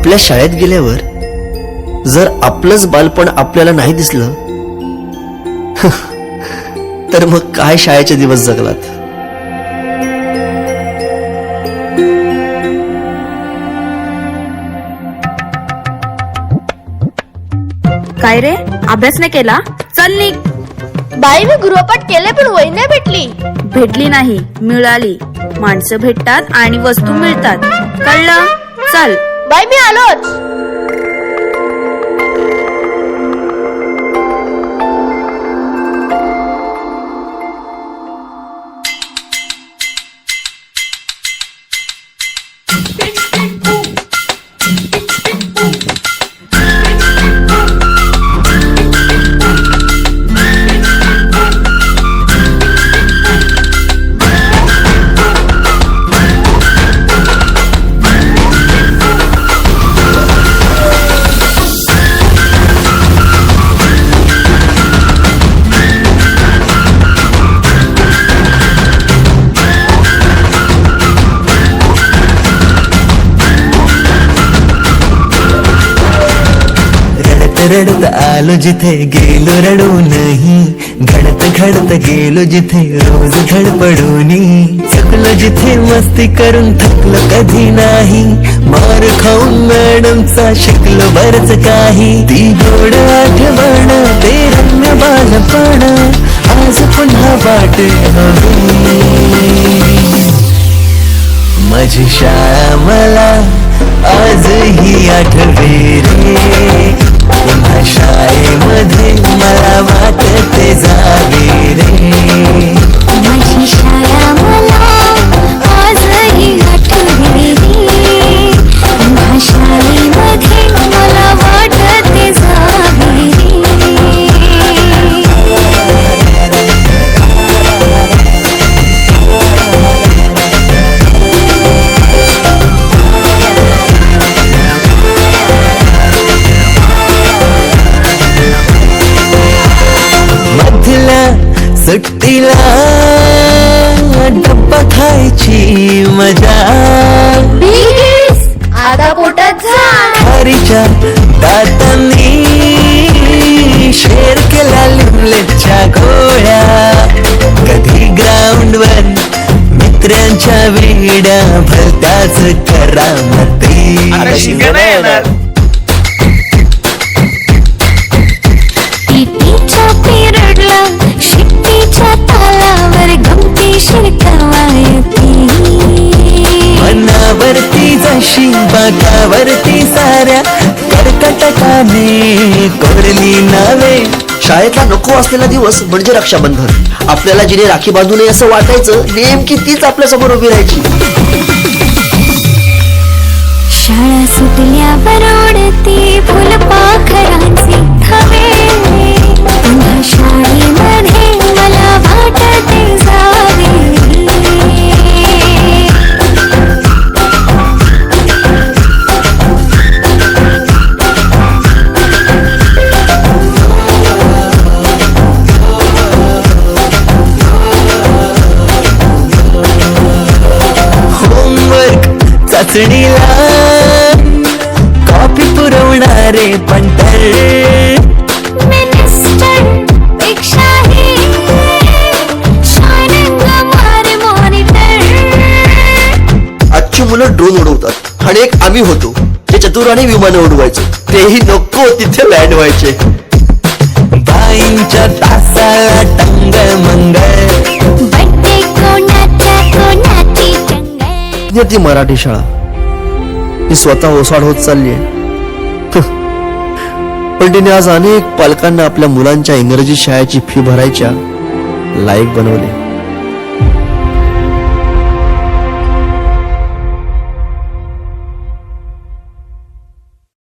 आपल्या शाळेत गेल्यावर जर आपलंच बालपण आपल्याला नाही दिसलं तर मग काय शाळेचे दिवस जगलात. काय रे, अभ्यास नाही केला? चल निघ. बाई मी गृहपाठ केले पण वही नाही भेटली. भेटली नाही, मिळाली. माणसं भेटतात आणि वस्तू मिळतात, कळलं? चल. बाई मी आलोच. रडत आलो जिथे गेलो रडू नाही, घडत घडत गेलो जिथे रोज धडपडूनी, चकलो जिथे मस्ती करून थकलो कधी नाही, मार खाऊन मॅडमचा शिकलो बरच काही, ती गोड आठवण ते रम्य बालपण आज पुन्हा वाट हवी. माझी शाळा मला आजही आठवे रे, पुन्हा शाळेमध्ये मला वाटते जावे रे. माझी शाळा मला आजही आठवते रे, पुन्हा शाळेमध्ये मला वाटते जावे रे. सुट्टीला डब्बा खायची मजा, आधा पोटात झाड, खारीच्या दातांनी शेर केला लिमलेटच्या गोळ्या, कधी ग्राउंडवर मित्रांच्या वेड्या भलत्याच करामती. पिटीच्या पिरडला शिट्टीच्या तालावर गमती शिरकवायती, मनावरती जशी बाकावरती साऱ्या कर्कटकाने कोरली नावे. शाळेतला नको असलेला दिवस म्हणजे रक्षाबंधन. आपल्याला जिने राखी बांधू नये असं वाटायचं, नेमकी तीच आपल्या समोर उभी राहायची. शाळा सुटल्यावर ओढते फुलपाखरांचे थवे, पुन्हा शाळेमध्ये मला वाटते जावे. होमवर्क चाचणीला कॉपी पुरवणारे पंटर, आजची मुलं ड्रोन उडवतात आणि एक आम्ही होतो जे चतुराने विमानं उडवायचो, तेही नको तिथे लँड व्हायचे. बाईंच्या तासाला टंगळ मंगळ, ती मराठी शाळा ही स्वतः ओसाड होत चालली आहे. पण तिने आज अनेक पालकांना आपल्या मुलांच्या इंग्रजी शाळेची फी भरायच्या लायक बनवले.